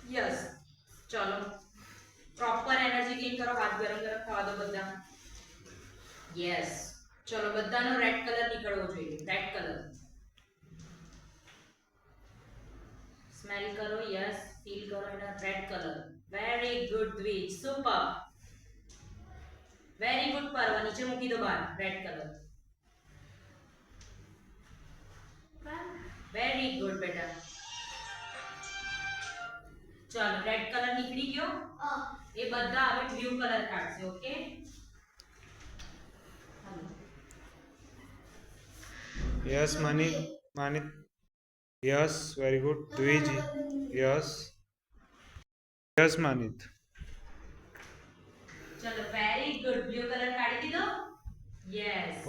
yes ચલો proper energy gain કરો હાથ ગરમ ગરમ થવા દો બધા યસ ચલો બધાનો રેડ કલર નીકળવો જોઈએ રેડ કલર સ્મેલ કરો યસ ફીલ કરો એના રેડ કલર વેરી ગુડ દ્વિજ સુપર વેરી ગુડ પર્વ નીચે મૂકી દો બહાર રેડ કલર વેરી ગુડ બેટા ચલો રેડ કલર નીકળી ગયો એ બધા હવે બ્લુ કલર કાઢશે okay yes Manit Manit yes very good Dwiji yes yes Manit ચલો વેરી ગુડ બ્લુ કલર કાઢી દીધો યસ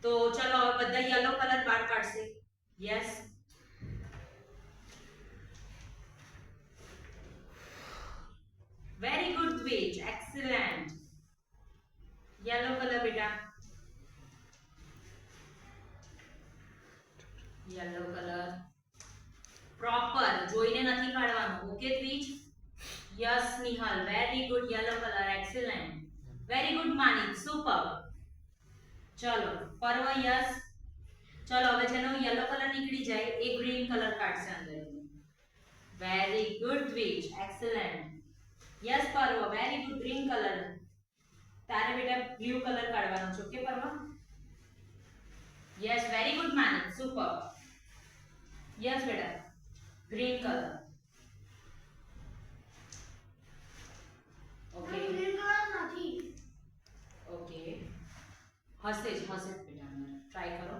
તો ચલો હવે બધા યલો કલર બહાર કાઢશે yes very good Dwij excellent yellow colour બેટા યલો કલર પ્રોપર જોઈને નથી કાઢવાનું okay Dwij yes Nihal very good yellow colour excellent very good Manik super ચલો પર્વ યસ ચલો હવે જેનો યલો કલર નીકળી જાય એ ગ્રીન કલર કાઢશે અંદર very good Dwij excellent yes Parv very good green colour તારે બેટા બ્લુ કલર કાઢવાનો છે okay Parv yes very good Manik super yes બેટા ગ્રીન કલર ઓકે ઓકે હસે જ બેટા ટ્રાય કરો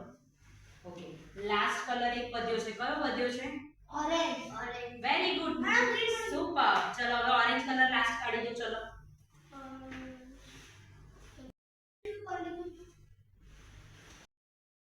ઓકે લાસ્ટ કલર એક વધ્યો છે કયો વધ્યો છે ઓરેન્જ વેરી ગુડ સુપર ચલો હવે ઓરેન્જ કલર લાસ્ટ કાઢી દો ચલો